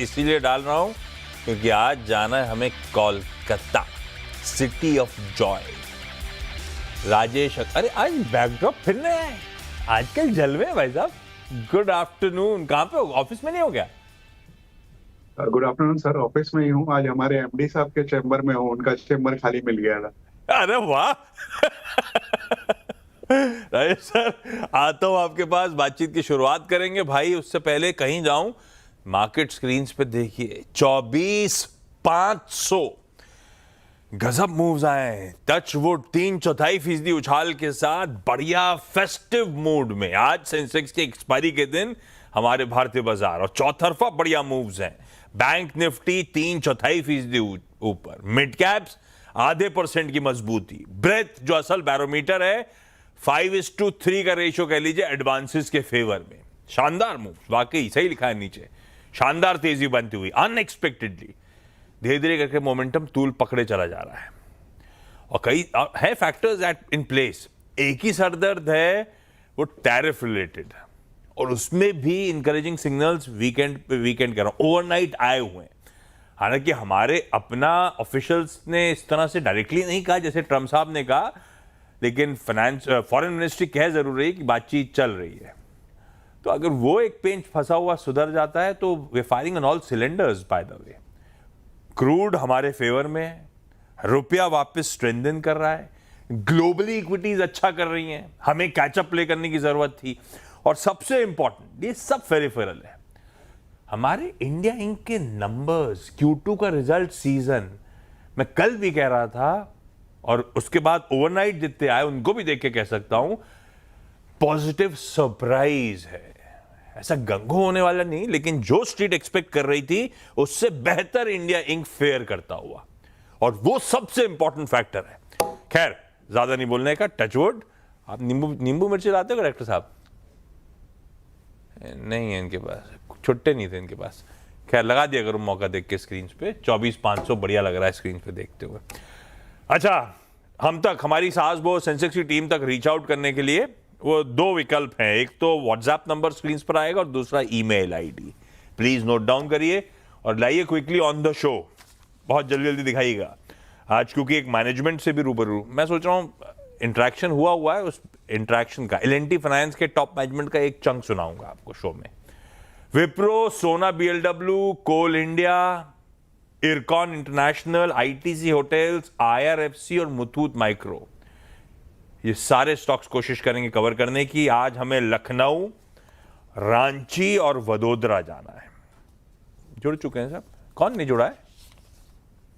इसीलिए डाल रहा हूं क्योंकि आज जाना है हमें Kolkata, city of Joy. Rajesh, अरे आज बैकड्रॉप फिर नया है, आजकल जलवे हैं भाई साहब। गुड आफ्टरनून, कहां पे हो? ऑफिस में नहीं हो गया? गुड आफ्टरनून सर, ऑफिस में ही हूँ। आज हमारे एमडी साहब के चेंबर में हूँ, उनका चेंबर खाली मिल गया था। अरे वाह राजेश सर, आता हूं आपके पास, बातचीत की शुरुआत करेंगे। भाई उससे पहले कहीं जाऊं, मार्केट स्क्रीन्स पे देखिए 24,500 गजब मूव्स आए। टच वुड 3/4% उछाल के साथ बढ़िया फेस्टिव मूड में आज सेंसेक्स के एक्सपायरी के दिन हमारे भारतीय बाजार, और चौतरफा बढ़िया मूव्स हैं। बैंक निफ्टी 3/4% ऊपर, मिड कैप्स ½ % की मजबूती। ब्रेथ जो असल बैरोमीटर है 5:3 का रेशियो कह लीजिए एडवांसेस के फेवर में। शानदार मूव, वाकई सही लिखा है नीचे, शानदार तेजी बनती हुई अनएक्सपेक्टेडली। धीरे धीरे करके मोमेंटम तूल पकड़े चला जा रहा है और कई है फैक्टर्स एट इन प्लेस। एक ही सरदर्द है, वो टैरिफ रिलेटेड, और उसमें भी इंकरेजिंग सिग्नल्स वीकेंड कह रहा हूं ओवरनाइट आए हुए हैं। हालांकि हमारे अपना ऑफिशियल्स ने इस तरह से डायरेक्टली नहीं कहा जैसे ट्रम्प साहब ने कहा, लेकिन फॉरेन मिनिस्ट्री कह जरूर रही है कि बातचीत चल रही है। तो अगर वो एक पेंच फंसा हुआ सुधर जाता है तो वे firing on all cylinders. By the way, crude हमारे फेवर में है, रुपया वापस स्ट्रेंथन कर रहा है, ग्लोबली इक्विटीज अच्छा कर रही हैं, हमें कैचअप प्ले करने की जरूरत थी। और सबसे इंपॉर्टेंट, ये सब फेरिफेरल है, हमारे इंडिया इंक के नंबर्स, Q2 का रिजल्ट सीजन, मैं कल भी कह रहा था और उसके बाद ओवरनाइट जितने आए उनको भी देख के कह सकता हूं, पॉजिटिव सरप्राइज है। ऐसा गंगो होने वाला नहीं, लेकिन जो स्ट्रीट एक्सपेक्ट कर रही थी उससे बेहतर इंडिया इंक फेयर करता हुआ, और वो सबसे इंपॉर्टेंट फैक्टर है। खैर, ज्यादा नहीं बोलने का, टचवुड। आप नींबू मिर्ची लाते हो डायरेक्टर साहब? नहीं है इनके पास, छुट्टे नहीं थे इनके पास। खैर, लगा दिया करो मौका देख के स्क्रीन पे। 24,500 बढ़िया लग रहा है स्क्रीन पे देखते हुए। अच्छा, हम तक, हमारी सास बहू सेंसेक्स की टीम तक रीच आउट करने के लिए वो दो विकल्प हैं। एक तो व्हाट्सएप नंबर स्क्रीन पर आएगा और दूसरा email ID. Please note down करिए और लाइए क्विकली ऑन द शो, बहुत जल्दी जल्दी दिखाइएगा आज, क्योंकि एक मैनेजमेंट से भी रूबरू मैं सोच रहा हूं इंटरेक्शन हुआ है। उस इंटरेक्शन का L&T फाइनेंस के टॉप मैनेजमेंट का एक चंक सुनाऊंगा आपको शो में। Wipro, Sona BLW, Coal India, Ircon International, ITC hotels, IRFC और मुथूट माइक्रो, ये सारे स्टॉक्स कोशिश करेंगे कवर करने की। आज हमें लखनऊ, रांची और वडोदरा जाना है। जुड़ चुके हैं साहब? कौन नहीं जुड़ा है?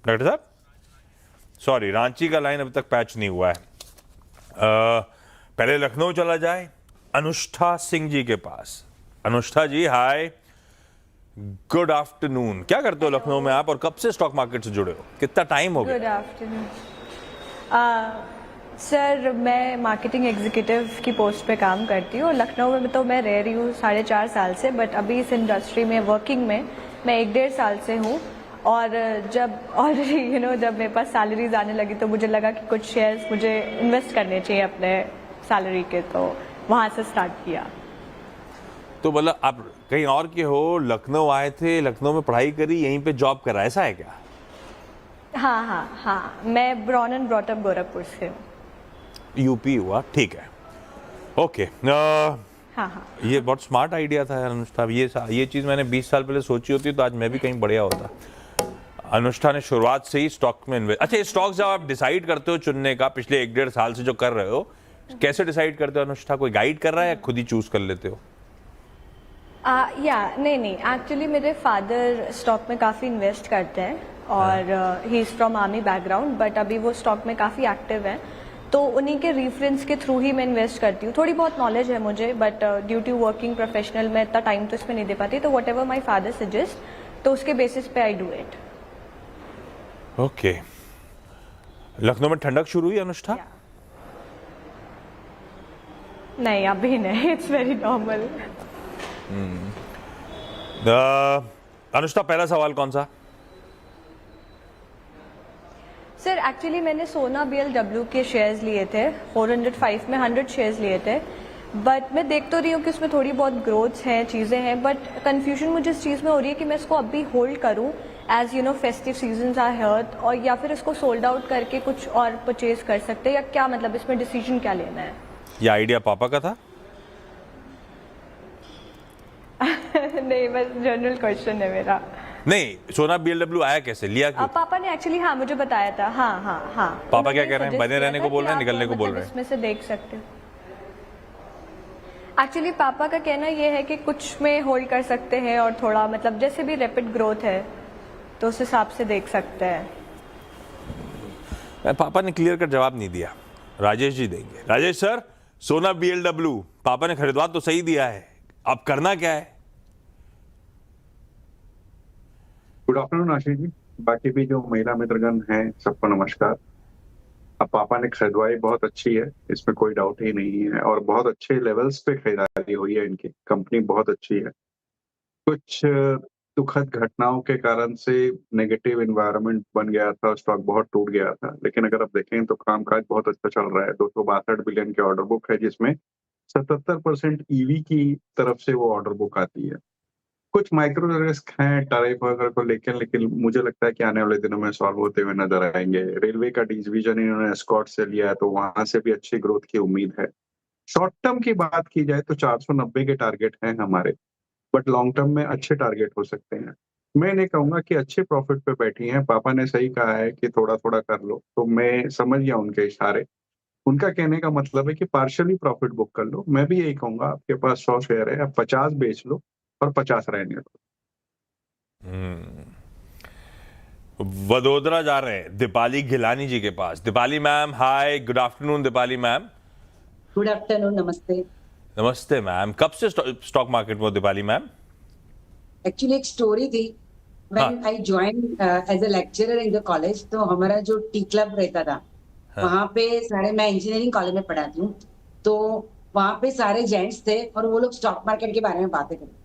डॉक्टर साहब, सॉरी, रांची का लाइन अभी तक पैच नहीं हुआ है। पहले लखनऊ चला जाए, अनुष्ठा सिंह जी के पास। अनुष्ठा जी, हाय, गुड आफ्टरनून। क्या करते हो लखनऊ में आप, और कब से स्टॉक मार्केट से जुड़े हो? कितना टाइम हो गया? गुड आफ्टरनून सर, मैं मार्केटिंग एग्जीक्यूटिव की पोस्ट पे काम करती हूँ। लखनऊ में तो मैं रह रही हूँ 4.5 साल से, बट अभी इस इंडस्ट्री में वर्किंग में मैं 1.5 साल से हूँ। और जब ऑलरेडी जब मेरे पास सैलरीज आने लगी तो मुझे लगा कि कुछ शेयर्स मुझे इन्वेस्ट करने चाहिए अपने सैलरी के, तो वहाँ से स्टार्ट किया। तो मतलब आप कहीं और के हो, लखनऊ आए थे, लखनऊ में पढ़ाई करी, यहीं पे जॉब करा, ऐसा है क्या? हाँ, मैं born and brought up Gorakhpur से हूँ। यूपी हुआ, ठीक है, ओके। हाँ, ये बहुत स्मार्ट आइडिया था अनुष्ठा। ये चीज़ मैंने 20 साल पहले सोची होती तो आज मैं भी कहीं बढ़िया होता। अनुष्ठा ने शुरुआत से ही स्टॉक में इन्वेस्ट। अच्छा, ये स्टॉक जब आप डिसाइड करते हो चुनने का, पिछले 1.5 साल से जो कर रहे हो, कैसे डिसाइड करते हो अनुष्ठा? कोई गाइड कर रहा है या खुद ही चूज कर लेते हो? नहीं, एक्चुअली मेरे फादर स्टॉक में काफ़ी इन्वेस्ट करते हैं और he is from army background, but अभी वो स्टॉक में काफ़ी एक्टिव हैं, तो उन्हीं के रेफरेंस के थ्रू ही मैं इन्वेस्ट करती हूँ। थोड़ी बहुत नॉलेज है मुझे, but due to working professional मैं इतना टाइम तो इसमें नहीं दे पाती, तो whatever my father suggest, तो उसके बेसिस पे I do it. Okay. Lucknow में ठंडक शुरू हुई अनुष्ठा? नहीं, अभी नहीं, इट्स वेरी नॉर्मल। अनुष्ठा, पहला सवाल कौन सा? सर, एक्चुअली मैंने सोना BLW के शेयर्स लिए थे 405 में, 100 शेयर्स लिए थे। बट मैं देख तो रही हूँ कि उसमें थोड़ी बहुत ग्रोथ है, चीज़ें हैं, बट कन्फ्यूजन मुझे इस चीज़ में हो रही है कि मैं इसको अभी होल्ड करूँ as you know festive seasons are here, और या फिर इसको सोल्ड आउट करके कुछ और परचेज कर सकते हैं, या क्या मतलब इसमें डिसीजन क्या लेना है? ये आइडिया पापा का था? नहीं, बस जनरल क्वेश्चन है मेरा। नहीं, सोना BLW आया कैसे, लिया क्यों? अब पापा ने एक्चुअली हाँ मुझे बताया था। हाँ। पापा क्या कह रहे हैं? बने रहने को बोल रहे हैं, निकलने को बोल रहे हैं? इसमें से देख सकते हो। एक्चुअली पापा का कहना ये है कि कुछ में होल्ड कर सकते हैं और थोड़ा मतलब जैसे भी रैपिड ग्रोथ है तो उस हिसाब से देख सकते हैं। पापा ने क्लियर कर जवाब नहीं दिया, राजेश जी देंगे। राजेश सर, सोना BLW पापा ने खरीदवा तो सही दिया है, अब करना क्या है? गुड आफ्टरनून आशीष जी, बाकी भी जो महिला मित्रगण हैं सबको नमस्कार। अब पापा ने खरीदवाई बहुत अच्छी है, इसमें कोई डाउट ही नहीं है, और बहुत अच्छे लेवल्स पे खरीदारी हुई है। इनकी कंपनी बहुत अच्छी है। कुछ दुखद घटनाओं के कारण से नेगेटिव एनवायरनमेंट बन गया था, स्टॉक बहुत टूट गया था, लेकिन अगर आप देखें तो कामकाज बहुत अच्छा चल रहा है। 262 बिलियन की ऑर्डर बुक है, जिसमें 77% ईवी की तरफ से वो ऑर्डर बुक आती है। कुछ माइक्रो रिस्क हैं टैरिफ वगैरह को लेकिन मुझे लगता है कि आने वाले दिनों में सॉल्व होते हुए नजर आएंगे। रेलवे का डिवीजन इन्होंने एस्कॉर्ट से लिया है, तो वहां से भी अच्छी ग्रोथ की उम्मीद है। शॉर्ट टर्म की बात की जाए तो 490 के टारगेट हैं हमारे, बट लॉन्ग टर्म में अच्छे टारगेट हो सकते हैं। मैं नहीं कहूंगा कि अच्छे प्रॉफिट पे बैठी हैं, पापा ने सही कहा है कि थोड़ा थोड़ा कर लो, तो मैं समझ गया उनके इशारे। उनका कहने का मतलब है कि पार्शियली प्रॉफिट बुक कर लो। मैं भी यही कहूंगा, आपके पास 100 शेयर है, आप 50 बेच लो और 50 रहने दो। वडोदरा जा रहे हैं दीपाली गिलानी जी के पास। Deepali ma'am, hi, good afternoon. Deepali ma'am, good afternoon, नमस्ते। नमस्ते मैम। कब से स्टॉक मार्केट में हो दीपाली मैम? एक्चुअली एक स्टोरी थी। When I join as a lecturer in the college, तो हमारा जो टी क्लब रहता था, वहां पे सारे, मैं इंजीनियरिंग कॉलेज में पढ़ाती हूँ, तो वहां पे सारे जेंट्स थे और वो लोग स्टॉक मार्केट के बारे में बातें करते,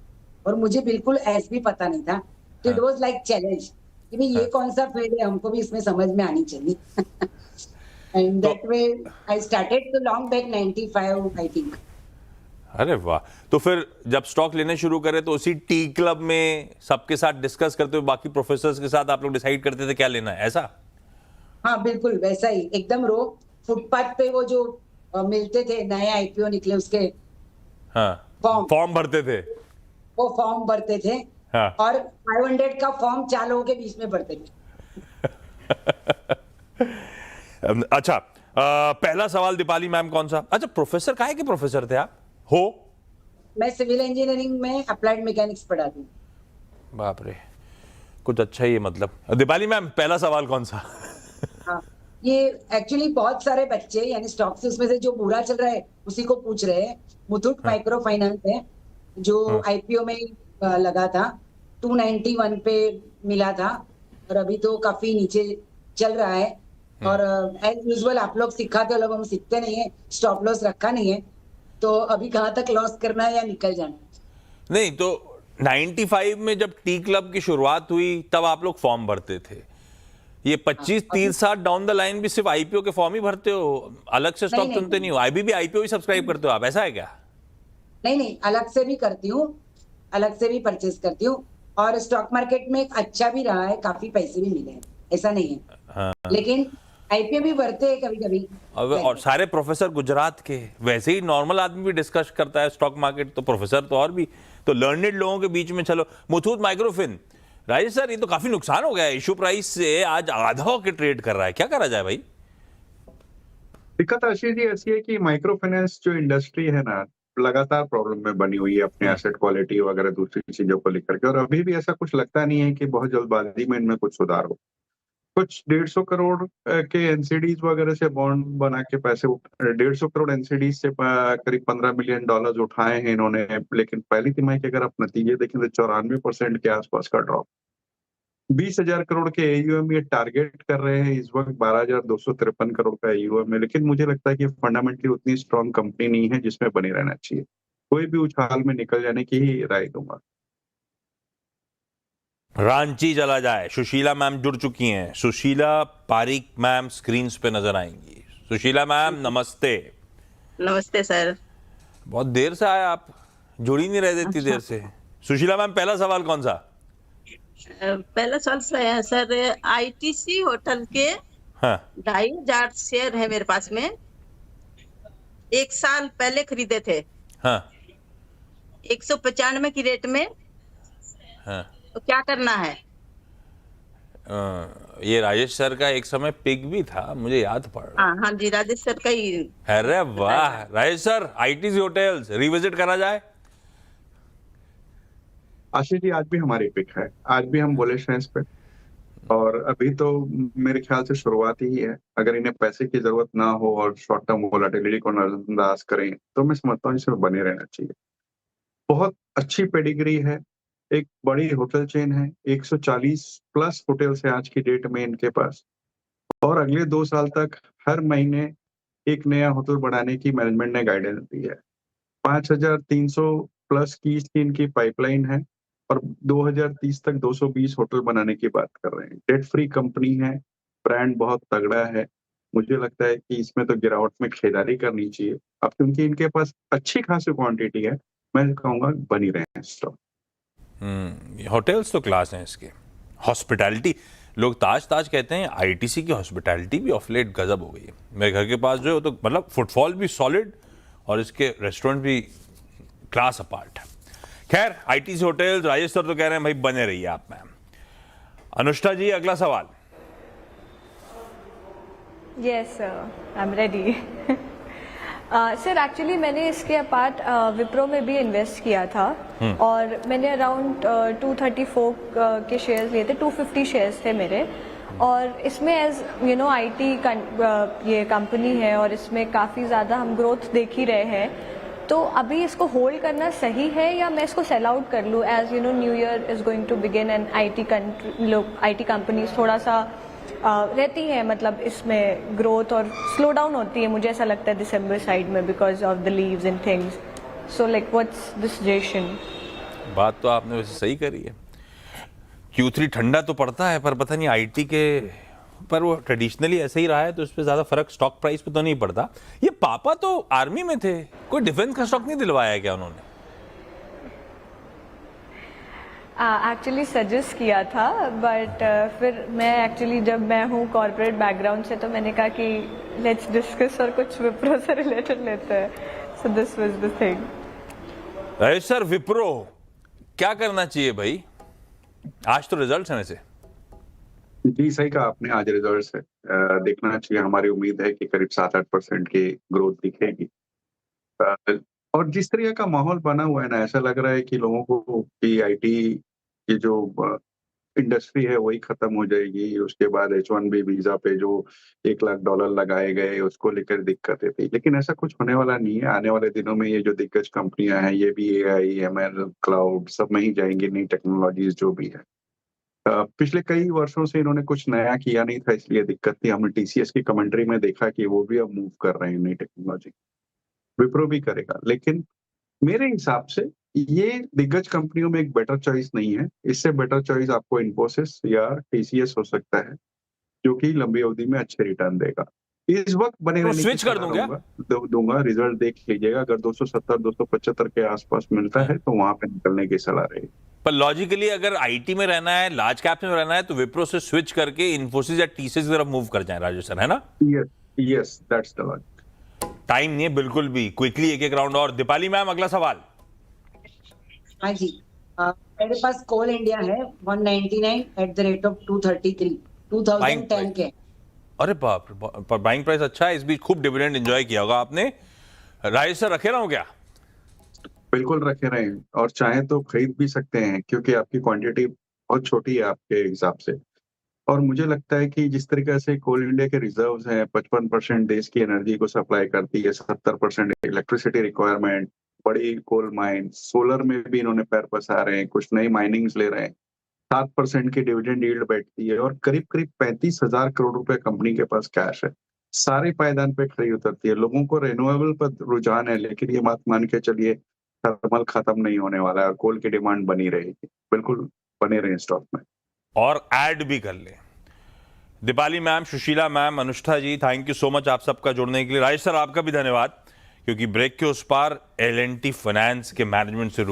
और मुझे बिल्कुल ऐस भी पता नहीं था। तो इट वाज लाइक चैलेंज कि भाई ये कौन सा फील्ड है, हमको भी इसमें समझ में आनी चाहिए। And that way I started too long back 95 I think. अरे वाह। तो फिर जब स्टॉक लेने शुरू करे तो उसी टी क्लब में सबके साथ डिस्कस करते हुए, बाकी प्रोफेसर्स के साथ आप लोग डिसाइड करते थे क्या लेना है, ऐसा? हाँ बिल्कुल वैसा ही, एकदम रो फुटपाथ पे वो जो मिलते थे, नए आईपीओ निकले उसके हाँ, फॉर्म भरते थे। वो फॉर्म भरते थे। हाँ। और 500 का फॉर्म 4 लोगों के बीच में भरते थे। अच्छा, पहला सवाल दीपाली मैम कौन सा? अच्छा, प्रोफेसर काहे के प्रोफेसर थे आप हो? मैं सिविल इंजीनियरिंग में अप्लाइड मैकेनिक्स पढ़ाती हूँ। बाप रे, कुछ अच्छा ही है मतलब। दीपाली मैम, पहला सवाल कौन सा? हाँ, ये एक्चुअली बहुत सारे बच्चे यानी स्टॉक्स उसमें से जो बुरा चल रहा है उसी को पूछ रहे हैं। मुथूट माइक्रो फाइनेंस है जो आईपीओ में लगा था, 291 पे मिला था, और अभी तो काफी नीचे चल रहा है। और एज यूजुअल आप लोग सिखाते हो, लोग हम सीखते नहीं है, स्टॉप लॉस रखा नहीं है, तो अभी कहाँ तक लॉस करना है या निकल जाना है? नहीं तो 95 में जब टी क्लब की शुरुआत हुई तब आप लोग फॉर्म भरते थे। ये 25-30 साल डाउन द लाइन भी सिर्फ आईपीओ के फॉर्म ही भरते हो, अलग से स्टॉक चुनते नहीं हो? आईबीबी आईपीओ ही सब्सक्राइब करते हो आप, ऐसा है क्या? नहीं, अलग से भी करती हूँ, अलग से भी परचेज करती हूँ, और स्टॉक मार्केट में अच्छा भी रहा है, काफी पैसे भी मिले हैं, ऐसा नहीं है। लेकिन आईपीओ भी भरते हैं कभी कभी। और सारे प्रोफेसर गुजरात के, वैसे ही नॉर्मल आदमी भी डिस्कस करता है स्टॉक मार्केट, तो प्रोफेसर तो और भी, तो लर्नेड लोगों के बीच में। चलो, मुथूट माइक्रोफिन, राजेश सर, ये तो काफी नुकसान हो गया है, इशू प्राइस से आज आधा होकर ट्रेड कर रहा है, क्या करा जाए भाई? दिक्कत आशीष जी ऐसी है कि माइक्रो फाइनेंस जो इंडस्ट्री है ना, लगातार प्रॉब्लम में बनी हुई है अपने एसेट क्वालिटी वगैरह दूसरी चीजों को लेकर के, और अभी भी ऐसा कुछ लगता नहीं है कि बहुत जल्दबाजी में इनमें कुछ सुधार हो। कुछ 150 करोड़ के एनसीडीज वगैरह से बॉन्ड बना के पैसे 150 करोड़ एनसीडीज से करीब $15 मिलियन उठाए हैं इन्होंने, लेकिन पहली तिमाही के अगर आप नतीजे देखें तो 94% के आसपास का ड्रॉप। 20,000 करोड़ के एयूएम ये टारगेट कर रहे हैं इस वक्त, 12,253 करोड़ का एयूएम है, लेकिन मुझे लगता है कि फंडामेंटली उतनी स्ट्रांग कंपनी नहीं है जिसमें बने रहना चाहिए। कोई भी उछाल में निकल जाने की ही राय दूंगा। रांची चला जाए, सुशीला मैम जुड़ चुकी हैं। सुशीला पारिक मैम स्क्रीन पे नजर आएंगी। सुशीला मैम, नमस्ते। नमस्ते सर। बहुत देर से आया आप, जुड़ ही नहीं रहे थे इतनी देर से। सुशीला मैम, पहला सवाल कौन सा? पहला सवाल सर, आईटीसी होटल के हाँ 2,500 शेयर है मेरे पास में। 1 साल पहले खरीदे थे हाँ 195 की रेट में, हाँ। तो क्या करना है? ये राजेश सर का एक समय पिक भी था, मुझे याद पड़ रहा। हाँ हाँ जी, राजेश सर का ही। अरे वाह Rajesh sir, ITC hotels revisit करा जाए। आशीष जी, आज भी हमारी पिक है, आज भी हम बुलिश हैं इस पे। और अभी तो मेरे ख्याल से शुरुआत ही है। अगर इन्हें पैसे की जरूरत ना हो और शॉर्ट टर्म वोलेटिलिटी को नजरअंदाज करें तो मैं समझता हूँ इसमें बने रहना चाहिए। बहुत अच्छी पेडिग्री है, एक बड़ी होटल चेन है, 140 प्लस होटल्स है आज की डेट में इनके पास, और अगले 2 साल तक हर महीने एक नया होटल बढ़ाने की मैनेजमेंट ने गाइडेंस दी है। 5,300 प्लस की इसकी इनकी पाइपलाइन है और 2030 तक 220 होटल बनाने की बात कर रहे हैं। डेट फ्री कंपनी है, ब्रांड बहुत तगड़ा है। मुझे लगता है कि इसमें तो गिरावट में खरीदारी करनी चाहिए अब, क्योंकि इनके पास अच्छी खासी क्वांटिटी है। मैं कहूंगा बनी रहे हैं स्टॉक। होटल्स तो क्लास हैं इसके। हॉस्पिटैलिटी, लोग ताज ताज कहते हैं, आईटीसी की हॉस्पिटैलिटी भी ऑफ लेट गजब हो गई है। मेरे घर के पास जो है तो मतलब फुटफॉल भी सॉलिड और इसके रेस्टोरेंट भी क्लास अपार्ट है। खैर, आईटीसी होटल्स, राजेश सर तो कह रहे हैं भाई बने रहिए आप मैम। अनुष्ठा जी, अगला सवाल। Yes I am ready. Sir actually मैंने इसके अपार्ट विप्रो में भी इन्वेस्ट किया था और मैंने अराउंड 234 के शेयर्स लिए थे, 250 शेयर्स थे मेरे। और इसमें एज यू नो आईटी ये कंपनी है और इसमें काफ़ी ज़्यादा हम ग्रोथ देख ही रहे हैं, तो अभी इसको होल्ड करना सही है या मैं इसको सेल आउट कर लूँ? As you know new year is going to begin and IT companies थोड़ा सा रहती है, मतलब इसमें ग्रोथ और स्लो डाउन होती है, मुझे ऐसा लगता है दिसंबर साइड में because of the leaves and things. So like what's the suggestion? बात तो आपने वैसे सही करी है। Q3 ठंडा तो पड़ता है पर पता नहीं आईटी के पर वो ट्रेडिशनली ऐसे ही रहा है, तो उस पर ज्यादा फर्क स्टॉक प्राइस पे तो नहीं पड़ता। ये पापा तो आर्मी में थे, कोई डिफेंस का स्टॉक नहीं दिलवाया क्या उन्होंने? एक्चुअली सजेस्ट किया था बट फिर मैं एक्चुअली जब मैं हूँ कॉर्पोरेट बैकग्राउंड से, तो मैंने कहा कि लेट्स डिस्कस और कुछ विप्रो से रिलेटेड लेते हैं। So this was the thing. Rajesh sir, Wipro क्या करना चाहिए भाई? आज तो रिजल्ट्स हैं वैसे। जी सही कहा आपने, आज रिजल्ट्स है, देखना चाहिए। हमारी उम्मीद है कि करीब 7-8% की ग्रोथ दिखेगी। और जिस तरह का माहौल बना हुआ है ना, ऐसा लग रहा है कि लोगों को कि आईटी की जो इंडस्ट्री है वही खत्म हो जाएगी। उसके बाद H1B वीजा पे जो $1 लाख लगाए गए उसको लेकर दिक्कतें थी, लेकिन ऐसा कुछ होने वाला नहीं है। आने वाले दिनों में ये जो दिग्गज कंपनियां हैं ये भी AI, ML, क्लाउड सब में ही जाएंगी, नई टेक्नोलॉजीज जो भी है। पिछले कई वर्षों से इन्होंने कुछ नया किया नहीं था, इसलिए दिक्कत थी। हमने TCS की कमेंट्री में देखा कि वो भी अब मूव कर रहे हैं नई टेक्नोलॉजी। विप्रो भी करेगा, लेकिन मेरे हिसाब से ये दिग्गज कंपनियों में एक बेटर चॉइस नहीं है। इससे बेटर चॉइस आपको इन्फोसिस या TCS हो सकता है, जो कि लंबी अवधि में अच्छे रिटर्न देगा। इस वक्त बने रहने की स्विच कर दूं क्या? दूंगा, रिजल्ट देख लीजिएगा। अगर 270-275 के आसपास मिलता है तो वहां पे निकलने की सलाह रहेगी। पर लॉजिकली अगर आईटी में रहना है, लार्ज कैप में रहना है, तो विप्रो से स्विच करके इन्फोसिस या TCS की तरफ मूव कर जाए राजेश सर, है ना? Yes that's the logic. Time नहीं है बिल्कुल भी, क्विकली एक राउंड और। दीपाली मैम, अगला सवाल। हाँ जी, मेरे पास कोल इंडिया है 199 एट द रेट ऑफ 233 2010 के। अरे बाप रे, बाइंग प्राइस अच्छा है, इस बीच खूब डिविडेंड एंजॉय किया होगा आपने। राजेश सर, रखे रहूं क्या? बिल्कुल रखे रहे हैं, और चाहे तो खरीद भी सकते हैं क्योंकि आपकी क्वांटिटी बहुत छोटी है आपके हिसाब से। और मुझे लगता है कि जिस तरीके से कोल इंडिया के रिजर्व्स हैं, 55% देश की एनर्जी को सप्लाई करती है, 70% इलेक्ट्रिसिटी रिक्वायरमेंट, बड़ी कोल माइन, सोलर में भी इन्होंने पैर पसार रहे हैं, कुछ नई माइनिंग्स ले रहे हैं, 7% की डिविडेंड यील्ड बैठती है और करीब करीब 35,000 करोड़ रुपए कंपनी के पास कैश है। सारे पायदान पे खड़ी उतरती है। लोगों को रिन्यूएबल पर रुझान है, लेकिन ये बात मान के चलिए थर्मल खत्म नहीं होने वाला है और कोल की डिमांड बनी रहेगी। बिल्कुल बने रहे स्टॉक में और ऐड भी कर ले। Deepali ma'am, Sushila ma'am, Anushtha ji, thank you so much आप सबका जुड़ने के लिए। राजेश सर, आपका भी धन्यवाद क्योंकि ब्रेक के उस पार L&T फाइनेंस के मैनेजमेंट से